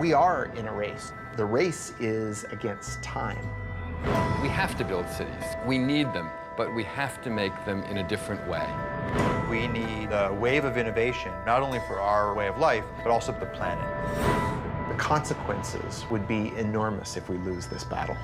We are in a race. The race is against time. We have to build cities. We need them, but we have to make them in a different way. We need a wave of innovation, not only for our way of life, but also for the planet. The consequences would be enormous if we lose this battle.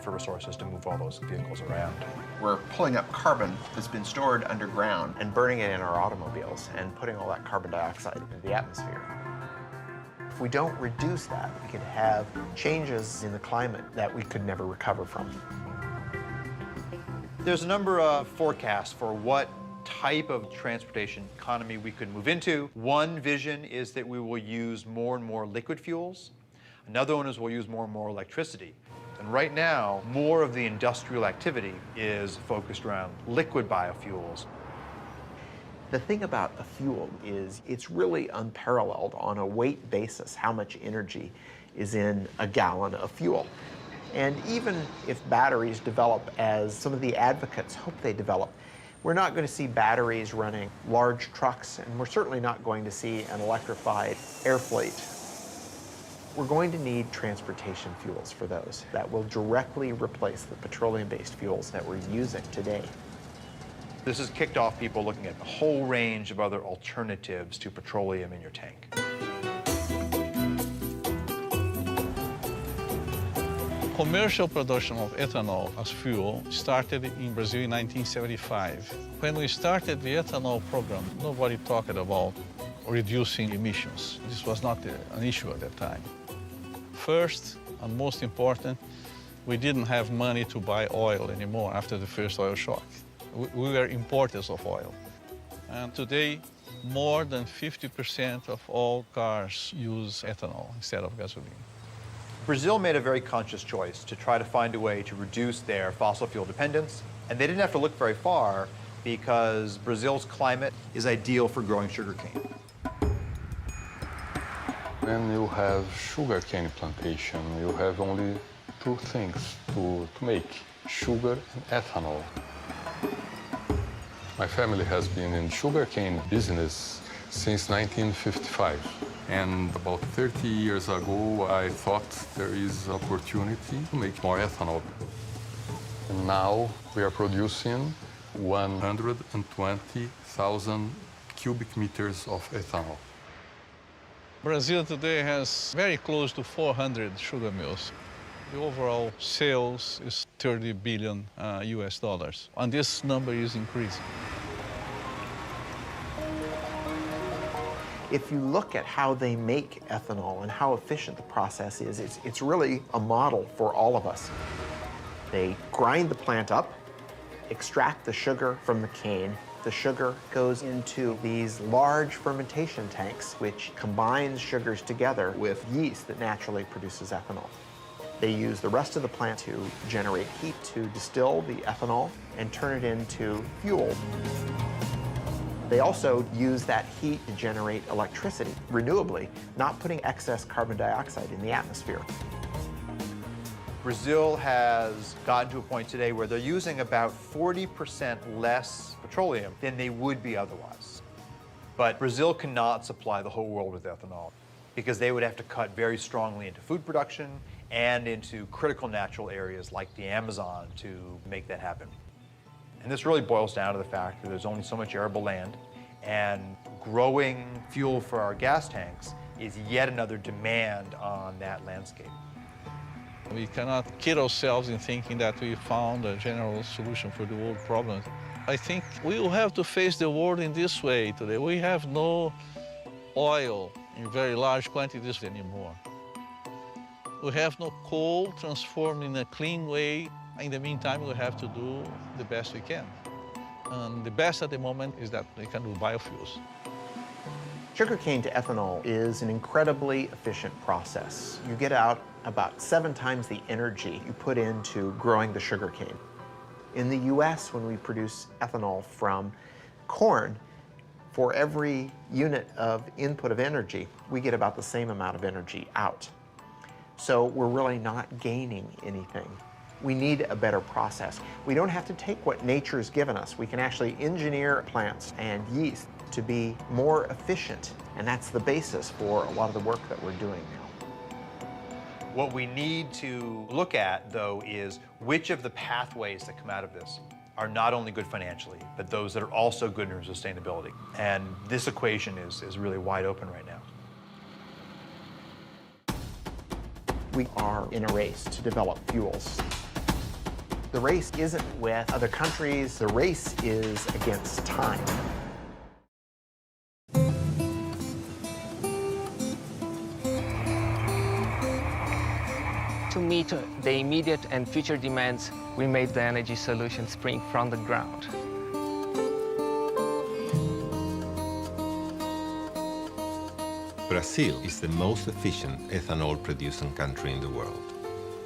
For resources to move all those vehicles around. We're pulling up carbon that's been stored underground and burning it in our automobiles and putting all that carbon dioxide into the atmosphere. If we don't reduce that, we could have changes in the climate that we could never recover from. There's a number of forecasts for what type of transportation economy we could move into. One vision is that we will use more and more liquid fuels. Another one is we'll use more and more electricity. And right now, more of the industrial activity is focused around liquid biofuels. The thing about a fuel is it's really unparalleled on a weight basis how much energy is in a gallon of fuel. And even if batteries develop as some of the advocates hope they develop, we're not going to see batteries running large trucks, and we're certainly not going to see an electrified air fleet. We're going to need transportation fuels for those that will directly replace the petroleum-based fuels that we're using today. This has kicked off people looking at a whole range of other alternatives to petroleum in your tank. Commercial production of ethanol as fuel started in Brazil in 1975. When we started the ethanol program, nobody talked about reducing emissions. This was not an issue at that time. First, and most important, we didn't have money to buy oil anymore after the first oil shock. We were importers of oil. And today, more than 50% of all cars use ethanol instead of gasoline. Brazil made a very conscious choice to try to find a way to reduce their fossil fuel dependence. And they didn't have to look very far because Brazil's climate is ideal for growing sugarcane. When you have sugarcane plantation, you have only two things to make, sugar and ethanol. My family has been in sugarcane business since 1955. And about 30 years ago, I thought there is opportunity to make more ethanol. And now we are producing 120,000 cubic meters of ethanol. Brazil today has very close to 400 sugar mills. The overall sales is 30 billion US dollars, and this number is increasing. If you look at how they make ethanol and how efficient the process is, it's really a model for all of us. They grind the plant up, extract the sugar from the cane. The sugar goes into these large fermentation tanks, which combines sugars together with yeast that naturally produces ethanol. They use the rest of the plant to generate heat to distill the ethanol and turn it into fuel. They also use that heat to generate electricity renewably, not putting excess carbon dioxide in the atmosphere. Brazil has gotten to a point today where they're using about 40% less petroleum than they would be otherwise. But Brazil cannot supply the whole world with ethanol because they would have to cut very strongly into food production and into critical natural areas like the Amazon to make that happen. And this really boils down to the fact that there's only so much arable land, and growing fuel for our gas tanks is yet another demand on that landscape. We cannot kid ourselves in thinking that we found a general solution for the world problems. I think we will have to face the world in this way today. We have no oil in very large quantities anymore. We have no coal transformed in a clean way. In the meantime, we have to do the best we can. And the best at the moment is that we can do biofuels. Sugarcane to ethanol is an incredibly efficient process. You get out about 7 times the energy you put into growing the sugarcane. In the US, when we produce ethanol from corn, for every unit of input of energy, we get about the same amount of energy out. So we're really not gaining anything. We need a better process. We don't have to take what nature's given us. We can actually engineer plants and yeast to be more efficient, and that's the basis for a lot of the work that we're doing now. What we need to look at, though, is which of the pathways that come out of this are not only good financially, but those that are also good in sustainability. And this equation is really wide open right now. We are in a race to develop fuels. The race isn't with other countries, the race is against time. To meet the immediate and future demands, we made the energy solution spring from the ground. Brazil is the most efficient ethanol-producing country in the world.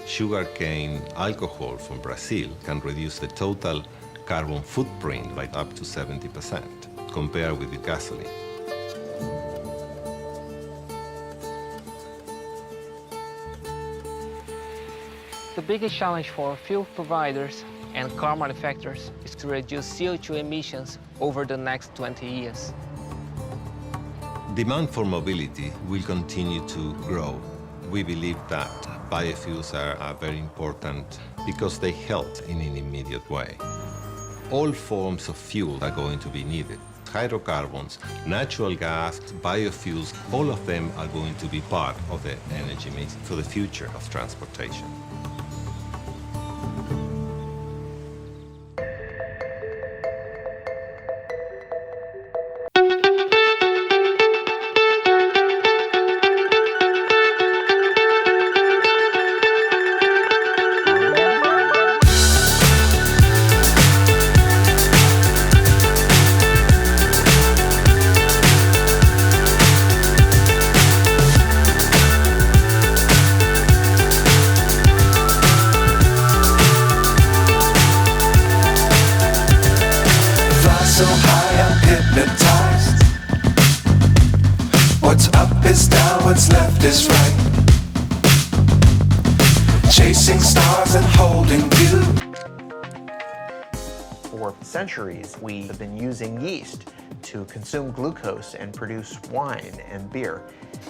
Sugarcane alcohol from Brazil can reduce the total carbon footprint by up to 70% compared with the gasoline. The biggest challenge for fuel providers and car manufacturers is to reduce CO2 emissions over the next 20 years. Demand for mobility will continue to grow. We believe that biofuels are very important because they help in an immediate way. All forms of fuel are going to be needed. Hydrocarbons, natural gas, biofuels, all of them are going to be part of the energy mix for the future of transportation. So high I'm hypnotized. What's up is down, what's left is right. Chasing stars and holding you. For centuries, we have been using yeast to consume glucose and produce wine and beer.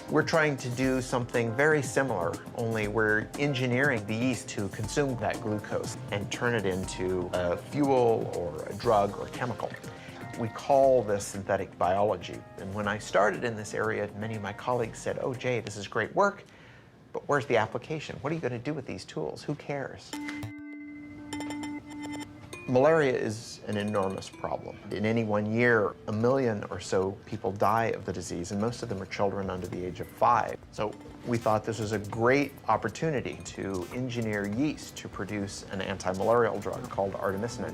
We're trying to do something very similar, only we're engineering the yeast to consume that glucose and turn it into a fuel or a drug or chemical. We call this synthetic biology. And when I started in this area, many of my colleagues said, "Oh, Jay, this is great work, but where's the application? What are you going to do with these tools? Who cares?" Malaria is an enormous problem. In any one year, 1 million or so people die of the disease, and most of them are children under the age of 5. So we thought this was a great opportunity to engineer yeast to produce an anti-malarial drug called artemisinin.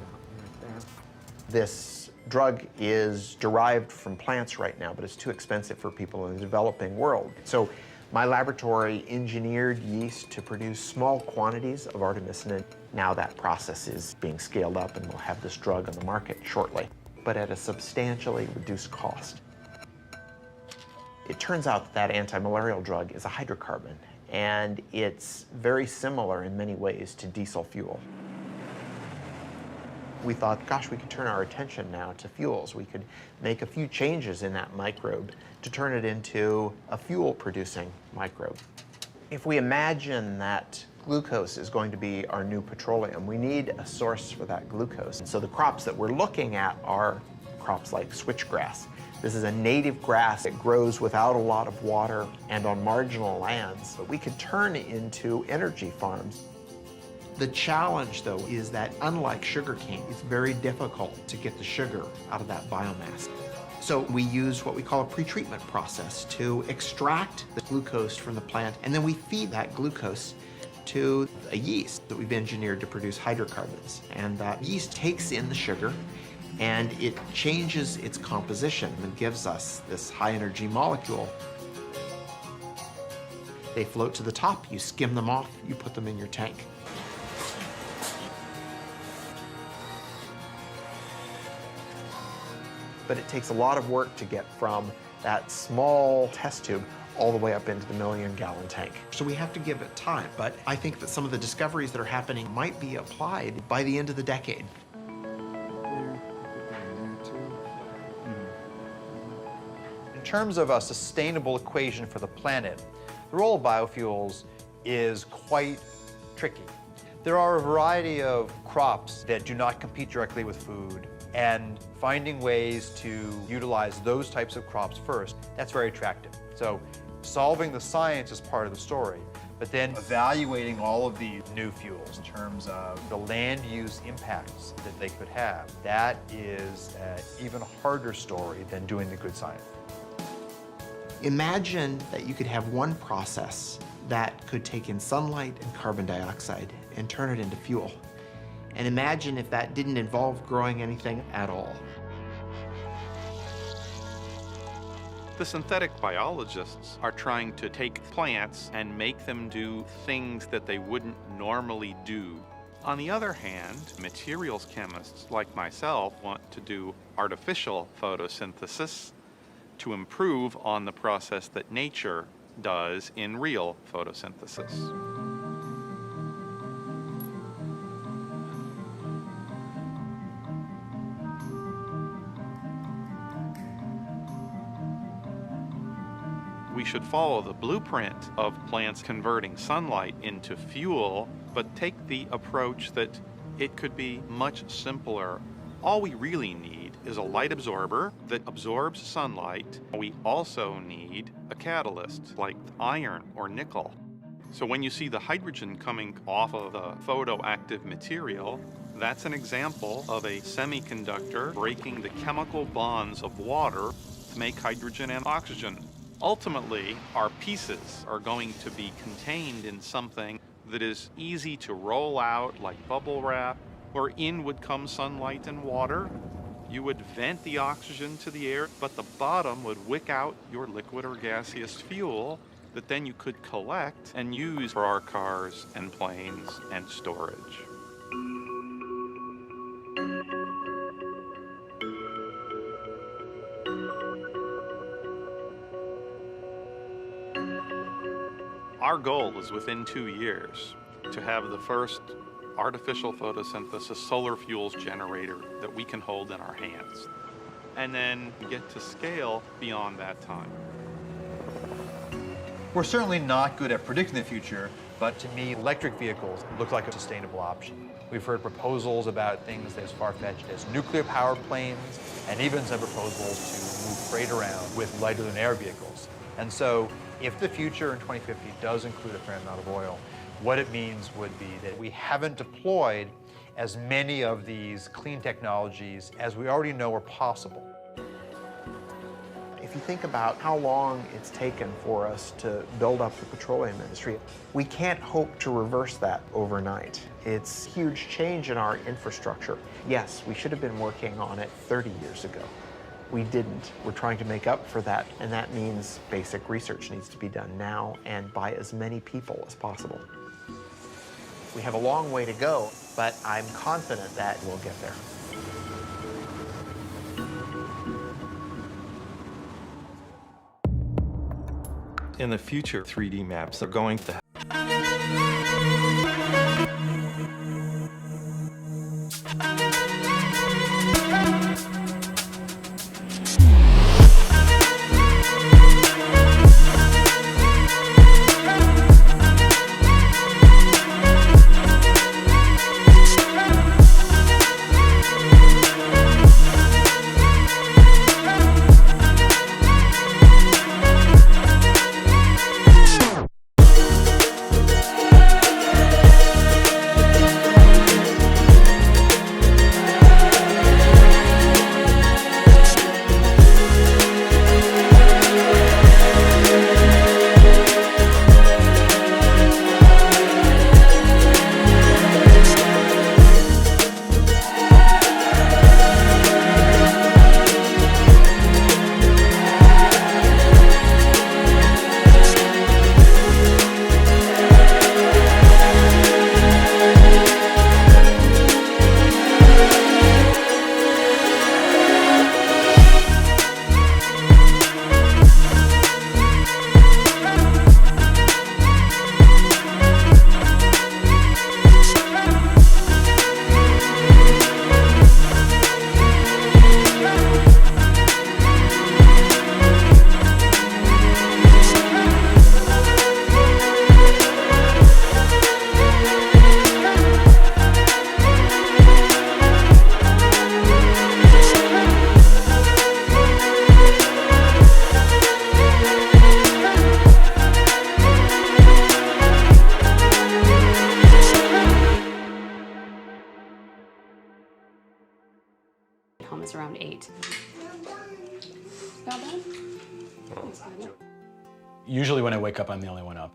This drug is derived from plants right now, but it's too expensive for people in the developing world. So my laboratory engineered yeast to produce small quantities of artemisinin. Now that process is being scaled up and we'll have this drug on the market shortly, but at a substantially reduced cost. It turns out that anti-malarial drug is a hydrocarbon, and it's very similar in many ways to diesel fuel. We thought, gosh, we could turn our attention now to fuels. We could make a few changes in that microbe to turn it into a fuel-producing microbe. If we imagine that glucose is going to be our new petroleum, we need a source for that glucose. And so the crops that we're looking at are crops like switchgrass. This is a native grass. It grows without a lot of water and on marginal lands, but we could turn into energy farms. The challenge, though, is that unlike sugarcane, it's very difficult to get the sugar out of that biomass. So we use what we call a pretreatment process to extract the glucose from the plant, and then we feed that glucose to a yeast that we've engineered to produce hydrocarbons. And that yeast takes in the sugar, and it changes its composition and gives us this high-energy molecule. They float to the top, you skim them off, you put them in your tank. But it takes a lot of work to get from that small test tube all the way up into the million-gallon tank. So we have to give it time, but I think that some of the discoveries that are happening might be applied by the end of the decade. In terms of a sustainable equation for the planet, the role of biofuels is quite tricky. There are a variety of crops that do not compete directly with food, and finding ways to utilize those types of crops first, that's very attractive. So solving the science is part of the story, but then evaluating all of these new fuels in terms of the land use impacts that they could have, that is an even harder story than doing the good science. Imagine that you could have one process that could take in sunlight and carbon dioxide and turn it into fuel. And imagine if that didn't involve growing anything at all. The synthetic biologists are trying to take plants and make them do things that they wouldn't normally do. On the other hand, materials chemists like myself want to do artificial photosynthesis to improve on the process that nature does in real photosynthesis. We should follow the blueprint of plants converting sunlight into fuel, but take the approach that it could be much simpler. All we really need is a light absorber that absorbs sunlight. We also need a catalyst like iron or nickel. So when you see the hydrogen coming off of the photoactive material, that's an example of a semiconductor breaking the chemical bonds of water to make hydrogen and oxygen. Ultimately, our pieces are going to be contained in something that is easy to roll out like bubble wrap, where in would come sunlight and water. You would vent the oxygen to the air, but the bottom would wick out your liquid or gaseous fuel that then you could collect and use for our cars and planes and storage. Our goal is within 2 years to have the first artificial photosynthesis solar fuels generator that we can hold in our hands, and then get to scale beyond that time. We're certainly not good at predicting the future, but to me, electric vehicles look like a sustainable option. We've heard proposals about things as far-fetched as nuclear-powered planes, and even some proposals to move freight around with lighter-than-air vehicles. And so, if the future in 2050 does include a fair amount of oil, what it means would be that we haven't deployed as many of these clean technologies as we already know are possible. If you think about how long it's taken for us to build up the petroleum industry, we can't hope to reverse that overnight. It's a huge change in our infrastructure. Yes, we should have been working on it 30 years ago. We didn't. We're trying to make up for that, and that means basic research needs to be done now and by as many people as possible. We have a long way to go, but I'm confident that we'll get there. In the future, 3D maps are going to Thank you. Home is around 8. Not bad. Thanks, buddy. Usually when I wake up, I'm the only one up.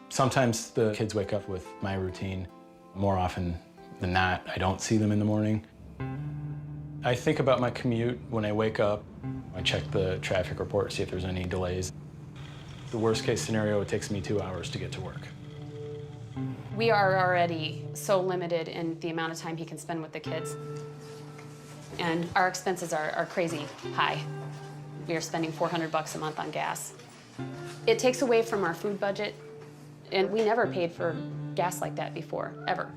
Sometimes the kids wake up with my routine. More often than not, I don't see them in the morning. I think about my commute when I wake up. I check the traffic report, see if there's any delays. The worst case scenario, it takes me 2 hours to get to work. We are already so limited in the amount of time he can spend with the kids. And our expenses are crazy high. We are spending $400 a month on gas. It takes away from our food budget, and we never paid for gas like that before, ever.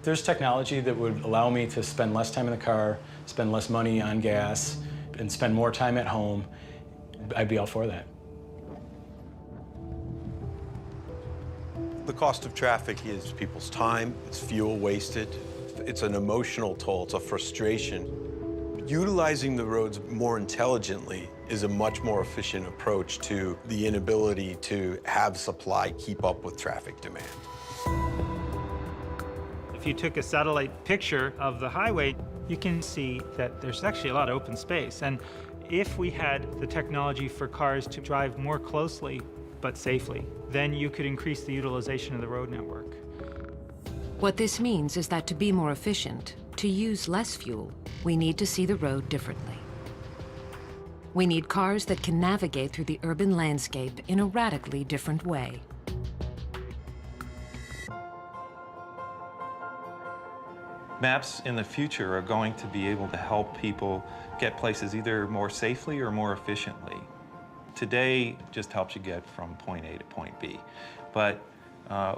There's technology that would allow me to spend less time in the car, spend less money on gas, and spend more time at home. I'd be all for that. The cost of traffic is people's time, it's fuel wasted, it's an emotional toll, it's a frustration. Utilizing the roads more intelligently is a much more efficient approach to the inability to have supply keep up with traffic demand. If you took a satellite picture of the highway, you can see that there's actually a lot of open space. And if we had the technology for cars to drive more closely but safely, then you could increase the utilization of the road network. What this means is that to be more efficient, to use less fuel, we need to see the road differently. We need cars that can navigate through the urban landscape in a radically different way. Maps in the future are going to be able to help people get places either more safely or more efficiently. Today just helps you get from point A to point B. But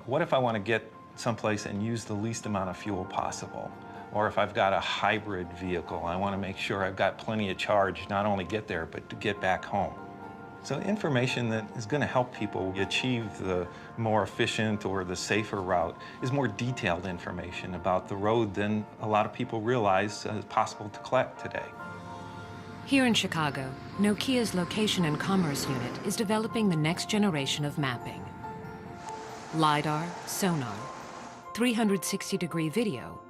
what if I want to get someplace and use the least amount of fuel possible? Or if I've got a hybrid vehicle, I want to make sure I've got plenty of charge, not only get there, but to get back home. So information that is going to help people achieve the more efficient or the safer route is more detailed information about the road than a lot of people realize is possible to collect today. Here in Chicago, Nokia's Location and Commerce Unit is developing the next generation of mapping. LiDAR, sonar, 360-degree video,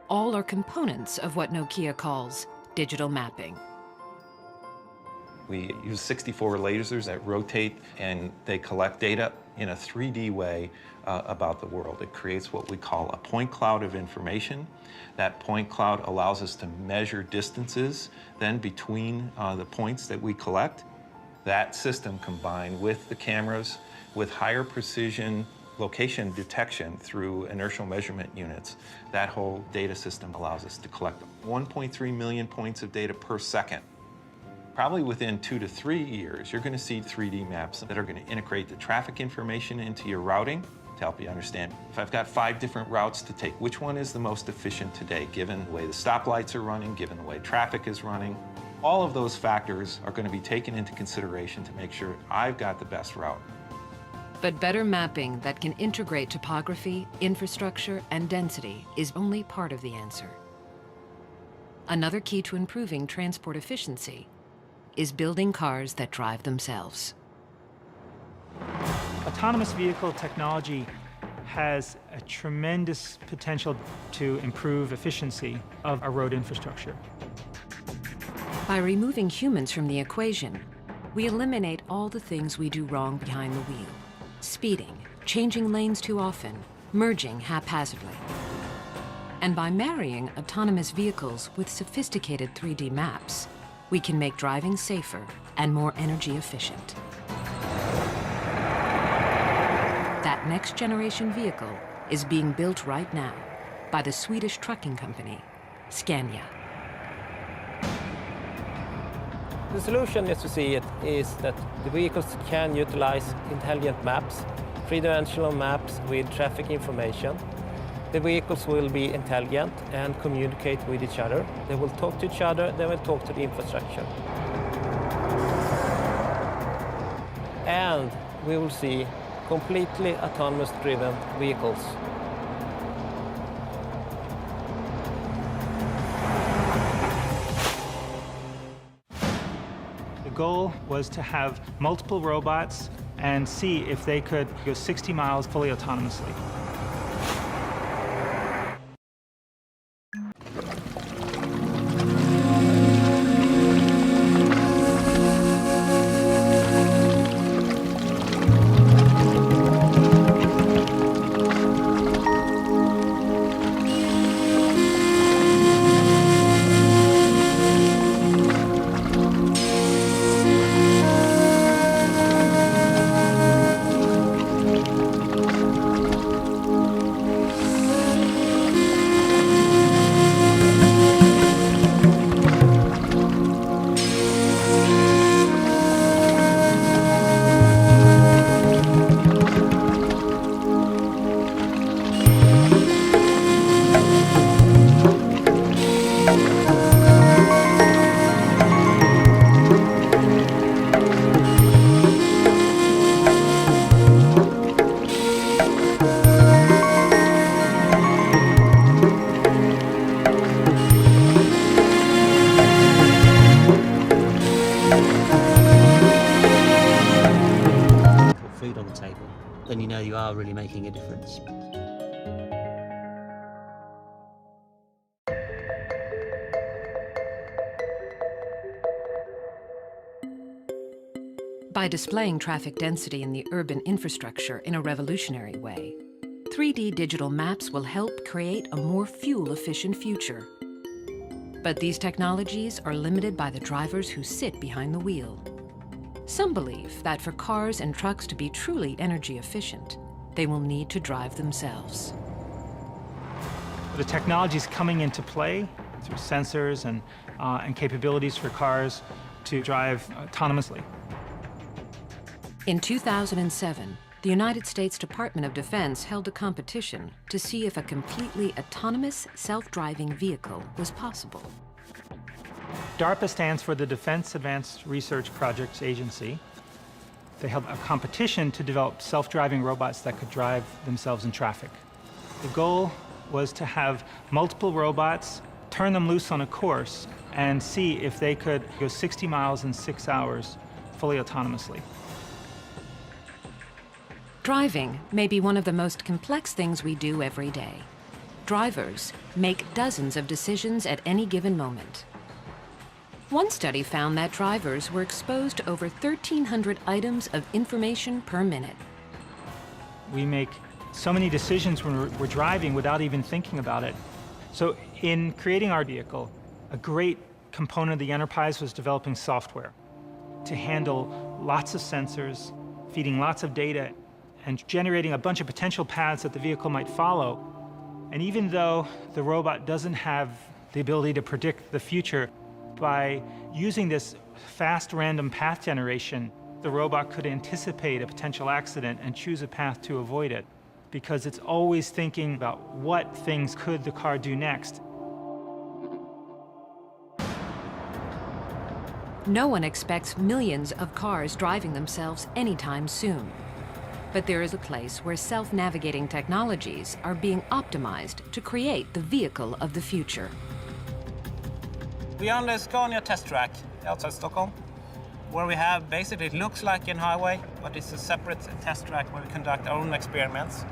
all are components of what Nokia calls digital mapping. We use 64 lasers that rotate and they collect data in a 3D way about the world. It creates what we call a point cloud of information. That point cloud allows us to measure distances then between the points that we collect. That system combined with the cameras with higher precision location detection through inertial measurement units, that whole data system allows us to collect 1.3 million points of data per second. Probably within 2 to 3 years, you're going to see 3D maps that are going to integrate the traffic information into your routing to help you understand. If I've got 5 different routes to take, which one is the most efficient today, given the way the stoplights are running, given the way traffic is running? All of those factors are going to be taken into consideration to make sure I've got the best route. But better mapping that can integrate topography, infrastructure, and density is only part of the answer. Another key to improving transport efficiency is building cars that drive themselves. Autonomous vehicle technology has a tremendous potential to improve efficiency of our road infrastructure. By removing humans from the equation, we eliminate all the things we do wrong behind the wheel. Speeding, changing lanes too often, merging haphazardly. And by marrying autonomous vehicles with sophisticated 3D maps, we can make driving safer and more energy efficient. That next generation vehicle is being built right now by the Swedish trucking company, Scania. The solution, as you see it, is that the vehicles can utilize intelligent maps, three-dimensional maps with traffic information. The vehicles will be intelligent and communicate with each other. They will talk to each other, they will talk to the infrastructure. And we will see completely autonomous driven vehicles. The goal was to have multiple robots and see if they could go 60 miles fully autonomously. know you are really making a difference. By displaying traffic density in the urban infrastructure in a revolutionary way, 3D digital maps will help create a more fuel-efficient future. But these technologies are limited by the drivers who sit behind the wheel. Some believe that for cars and trucks to be truly energy efficient, they will need to drive themselves. The technology is coming into play through sensors and capabilities for cars to drive autonomously. In 2007, the United States Department of Defense held a competition to see if a completely autonomous self-driving vehicle was possible. DARPA stands for the Defense Advanced Research Projects Agency. They held a competition to develop self-driving robots that could drive themselves in traffic. The goal was to have multiple robots, turn them loose on a course, and see if they could go 60 miles in 6 hours fully autonomously. Driving may be one of the most complex things we do every day. Drivers make dozens of decisions at any given moment. One study found that drivers were exposed to over 1,300 items of information per minute. We make so many decisions when we're driving without even thinking about it. So in creating our vehicle, a great component of the enterprise was developing software to handle lots of sensors, feeding lots of data, and generating a bunch of potential paths that the vehicle might follow. And even though the robot doesn't have the ability to predict the future, by using this fast random path generation, the robot could anticipate a potential accident and choose a path to avoid it, because it's always thinking about what things could the car do next. No one expects millions of cars driving themselves anytime soon. But there is a place where self-navigating technologies are being optimized to create the vehicle of the future. We are on the Scania test track outside Stockholm, where we have basically, it looks like a highway, but it's a separate test track where we conduct our own experiments.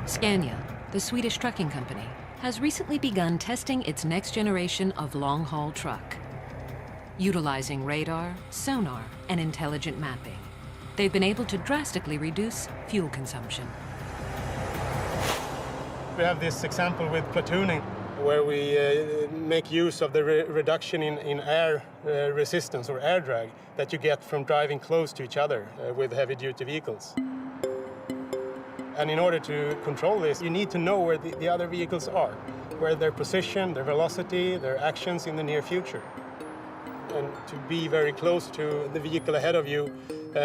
Scania, the Swedish trucking company, has recently begun testing its next generation of long-haul truck. Utilizing radar, sonar, and intelligent mapping, they've been able to drastically reduce fuel consumption. We have this example with platooning, where we make use of the reduction in air resistance or air drag that you get from driving close to each other with heavy-duty vehicles. And in order to control this, you need to know where the other vehicles are, where their position, their velocity, their actions in the near future. And to be very close to the vehicle ahead of you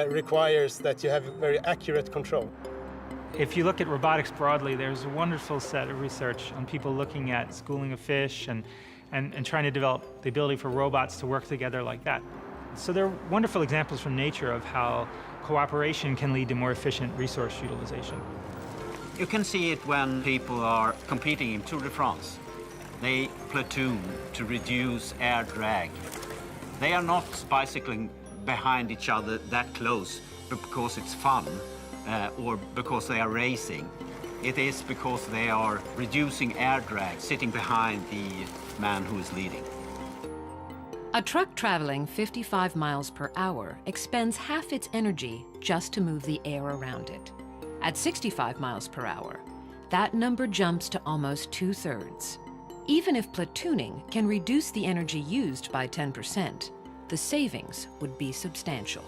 requires that you have very accurate control. If you look at robotics broadly, there's a wonderful set of research on people looking at schooling of fish and trying to develop the ability for robots to work together like that. So there are wonderful examples from nature of how cooperation can lead to more efficient resource utilization. You can see it when people are competing in Tour de France. They platoon to reduce air drag. They are not bicycling behind each other that close because it's fun or because they are racing. It is because they are reducing air drag, sitting behind the man who is leading. A truck traveling 55 miles per hour expends half its energy just to move the air around it. At 65 miles per hour, that number jumps to almost 2/3. Even if platooning can reduce the energy used by 10%, the savings would be substantial.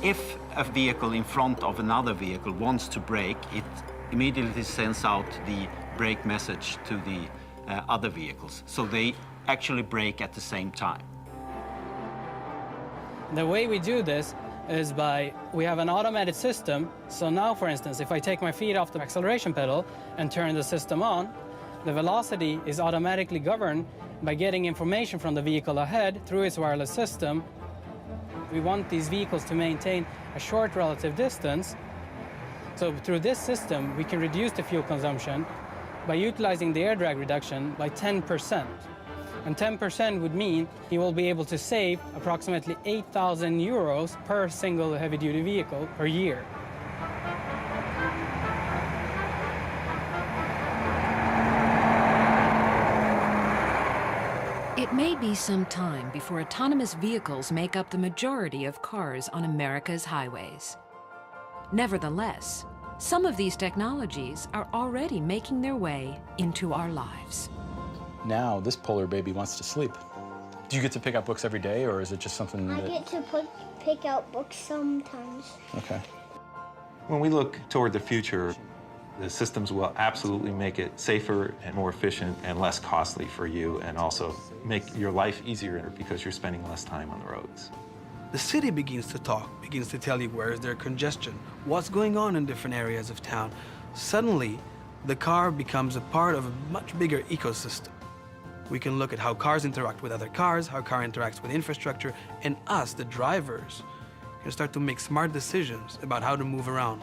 If a vehicle in front of another vehicle wants to brake, it immediately sends out the brake message to the other vehicles, so they actually brake at the same time. The way we do this is we have an automated system. So now, for instance, if I take my feet off the acceleration pedal and turn the system on, the velocity is automatically governed by getting information from the vehicle ahead through its wireless system. We want these vehicles to maintain a short relative distance. So through this system, we can reduce the fuel consumption by utilizing the air drag reduction by 10%. And 10% would mean he will be able to save approximately 8,000 euros per single heavy-duty vehicle per year. It may be some time before autonomous vehicles make up the majority of cars on America's highways. Nevertheless, some of these technologies are already making their way into our lives. Now, this polar baby wants to sleep. Do you get to pick up books every day, or is it just something that... I get to pick out books sometimes. Okay. When we look toward the future, the systems will absolutely make it safer and more efficient and less costly for you, and also make your life easier because you're spending less time on the roads. The city begins to talk, begins to tell you where is there congestion, what's going on in different areas of town. Suddenly, the car becomes a part of a much bigger ecosystem. We can look at how cars interact with other cars, how car interacts with infrastructure, and us, the drivers, can start to make smart decisions about how to move around.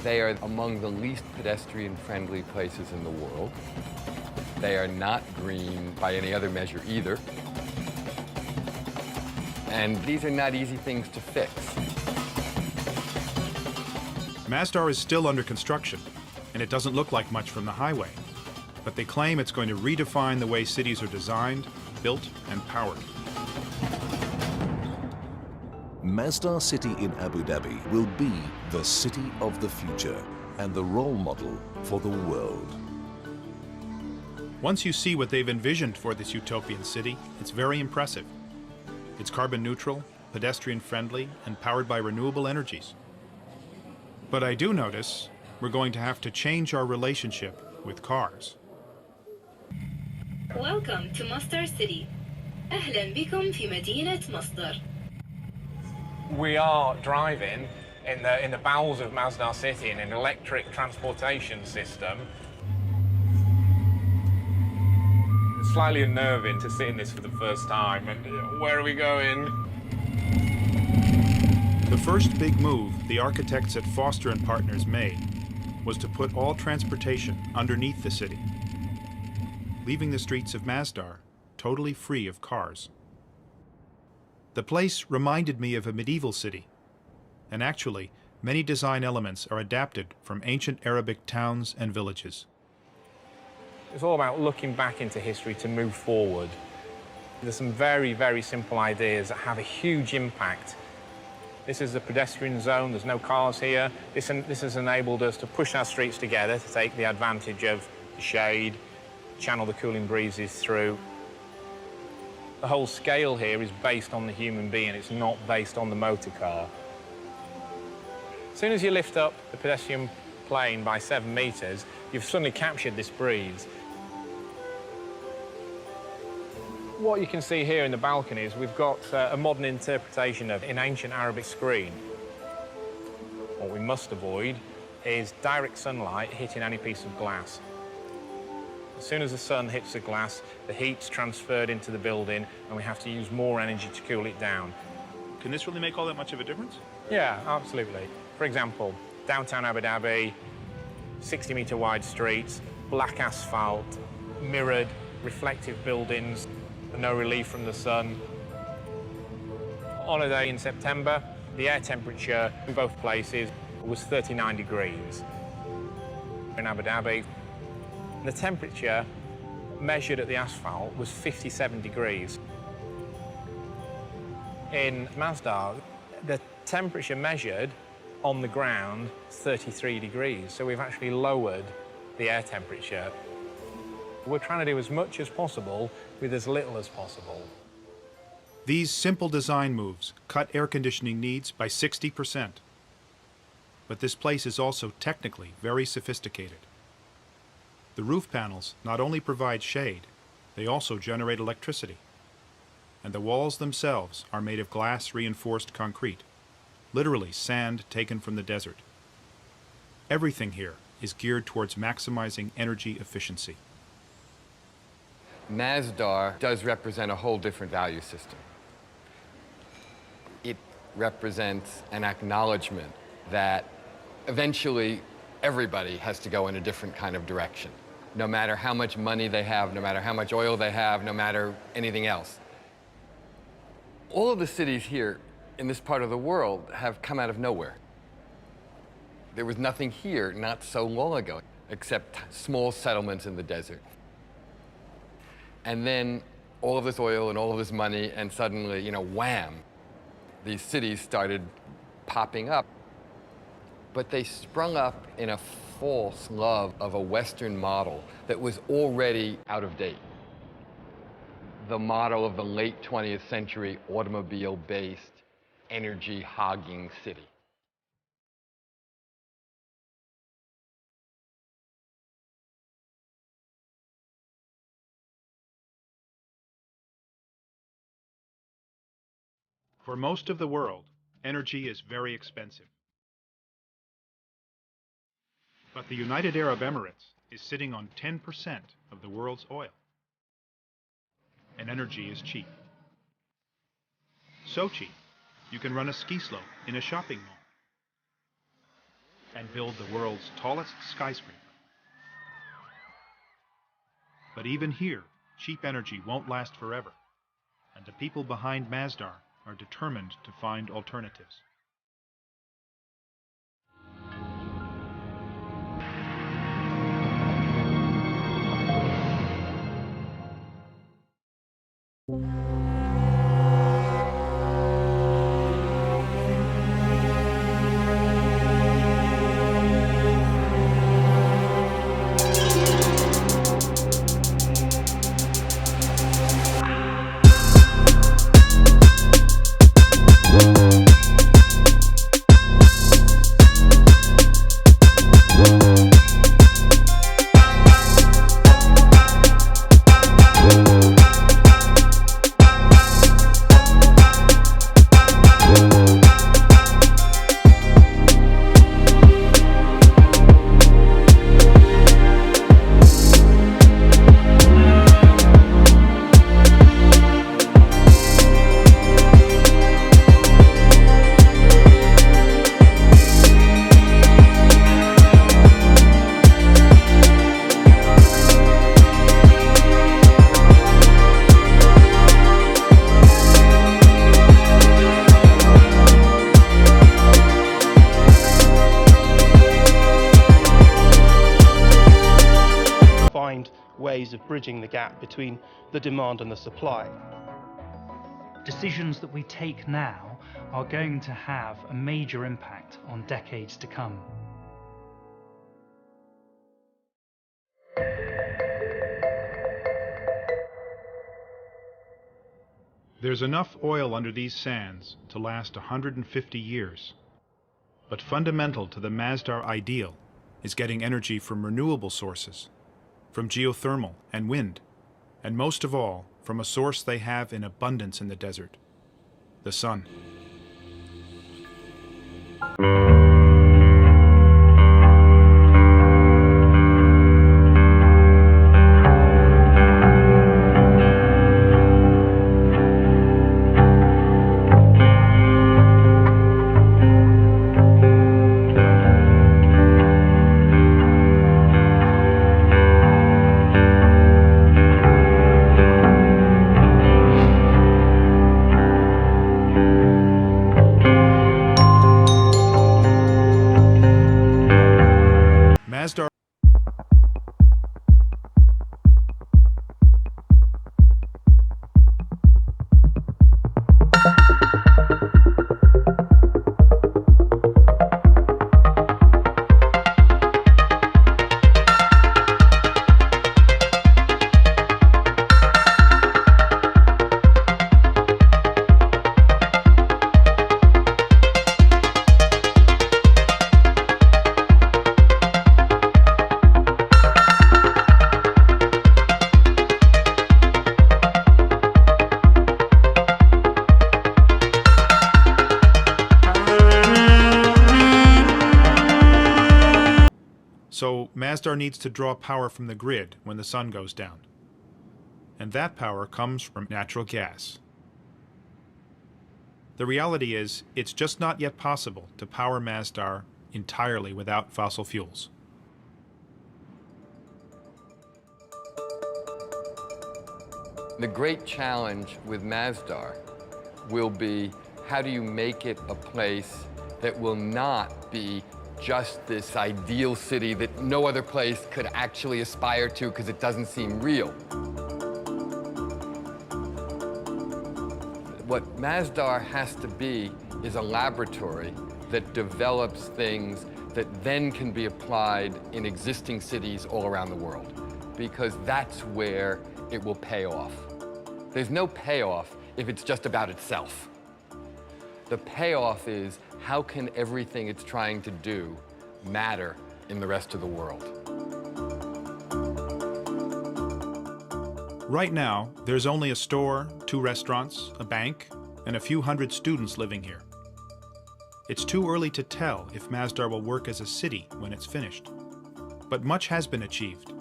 They are among the least pedestrian-friendly places in the world. They are not green by any other measure either. And these are not easy things to fix. Masdar is still under construction, and it doesn't look like much from the highway. But they claim it's going to redefine the way cities are designed, built, and powered. Masdar City in Abu Dhabi will be the city of the future and the role model for the world. Once you see what they've envisioned for this utopian city, it's very impressive. It's carbon neutral, pedestrian friendly, and powered by renewable energies. But I do notice we're going to have to change our relationship with cars. Welcome to Masdar City. أهلا بكم في مدينة مصدر. We are driving in the bowels of Masdar City in an electric transportation system. It's slightly unnerving to sit in this for the first time. And where are we going? The first big move the architects at Foster & Partners made was to put all transportation underneath the city, leaving the streets of Masdar totally free of cars. The place reminded me of a medieval city, and actually, many design elements are adapted from ancient Arabic towns and villages. It's all about looking back into history to move forward. There's some very, very simple ideas that have a huge impact. This is a pedestrian zone, there's no cars here. This has enabled us to push our streets together to take the advantage of the shade, channel the cooling breezes through. The whole scale here is based on the human being, it's not based on the motor car. As soon as you lift up the pedestrian plane by 7 meters, you've suddenly captured this breeze. What you can see here in the balcony is we've got a modern interpretation of an ancient Arabic screen. What we must avoid is direct sunlight hitting any piece of glass. As soon as the sun hits the glass, the heat's transferred into the building and we have to use more energy to cool it down. Can this really make all that much of a difference? Yeah, absolutely. For example, downtown Abu Dhabi, 60-meter wide streets, black asphalt, mirrored, reflective buildings, no relief from the sun. On a day in September, the air temperature in both places was 39 degrees. In Abu Dhabi, the temperature measured at the asphalt was 57 degrees. In Masdar, the temperature measured on the ground is 33 degrees, so we've actually lowered the air temperature. We're trying to do as much as possible with as little as possible. These simple design moves cut air conditioning needs by 60%. But this place is also technically very sophisticated. The roof panels not only provide shade, they also generate electricity. And the walls themselves are made of glass-reinforced concrete, literally sand taken from the desert. Everything here is geared towards maximizing energy efficiency. Masdar does represent a whole different value system. It represents an acknowledgement that eventually everybody has to go in a different kind of direction, no matter how much money they have, no matter how much oil they have, no matter anything else. All of the cities here in this part of the world have come out of nowhere. There was nothing here not so long ago, except small settlements in the desert. And then all of this oil and all of this money, and suddenly, you know, wham, these cities started popping up. But they sprung up in a false love of a Western model that was already out of date. The model of the late 20th century automobile-based, energy-hogging city. For most of the world, energy is very expensive. But the United Arab Emirates is sitting on 10% of the world's oil. And energy is cheap. So cheap, you can run a ski slope in a shopping mall and build the world's tallest skyscraper. But even here, cheap energy won't last forever, and the people behind Masdar are determined to find alternatives. Ways of bridging the gap between the demand and the supply. Decisions that we take now are going to have a major impact on decades to come. There's enough oil under these sands to last 150 years. But fundamental to the Masdar ideal is getting energy from renewable sources, from geothermal and wind, and most of all, from a source they have in abundance in the desert, the sun. Masdar So Masdar needs to draw power from the grid when the sun goes down. And that power comes from natural gas. The reality is, it's just not yet possible to power Masdar entirely without fossil fuels. The great challenge with Masdar will be, how do you make it a place that will not be just this ideal city that no other place could actually aspire to because it doesn't seem real? What Masdar has to be is a laboratory that develops things that then can be applied in existing cities all around the world, because that's where it will pay off. There's no payoff if it's just about itself. The payoff is, how can everything it's trying to do matter in the rest of the world? Right now, there's only a store, 2 restaurants, a bank, and a few hundred students living here. It's too early to tell if Masdar will work as a city when it's finished. But much has been achieved.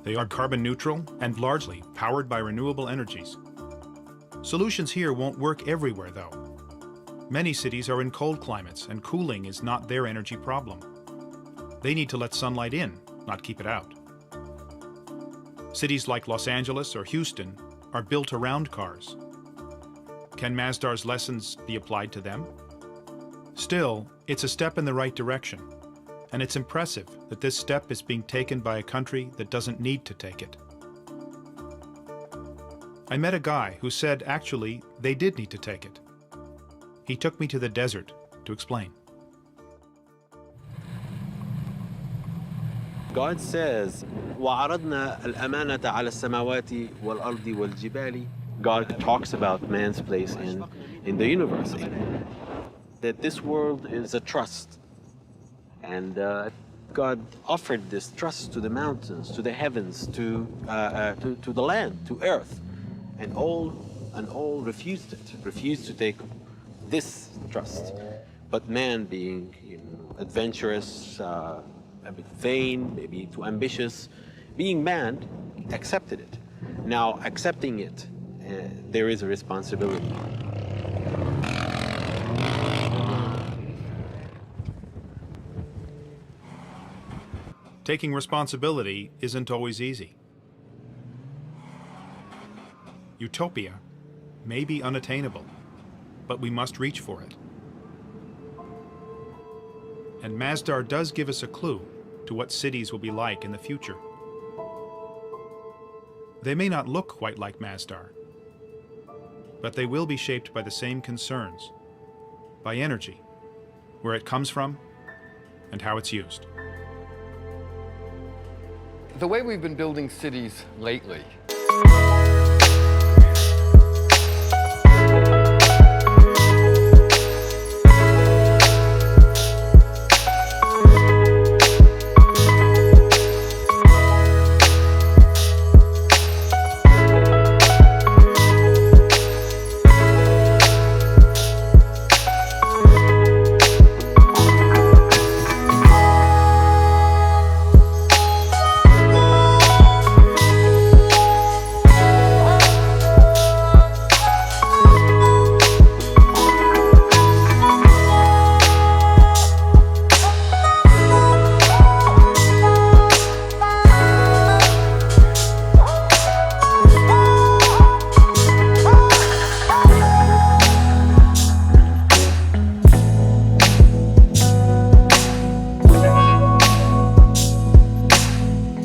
They are carbon neutral and largely powered by renewable energies. Solutions here won't work everywhere, though. Many cities are in cold climates, and cooling is not their energy problem. They need to let sunlight in, not keep it out. Cities like Los Angeles or Houston are built around cars. Can Masdar's lessons be applied to them? Still, it's a step in the right direction, and it's impressive that this step is being taken by a country that doesn't need to take it. I met a guy who said actually they did need to take it. He took me to the desert to explain. God says, وَعَرَضْنَا الْأَمَانَةَ عَلَى السَّمَاوَاتِ وَالْأَرْضِ وَالْجِبَالِ. God talks about man's place in the universe, that this world is a trust. And God offered this trust to the mountains, to the heavens, to the land, to earth. And all refused it, refused to take this trust. But man, being adventurous, a bit vain, maybe too ambitious, being man, accepted it. Now, accepting it, there is a responsibility. Taking responsibility isn't always easy. Utopia may be unattainable, but we must reach for it. And Masdar does give us a clue to what cities will be like in the future. They may not look quite like Masdar, but they will be shaped by the same concerns, by energy, where it comes from, and how it's used. The way we've been building cities lately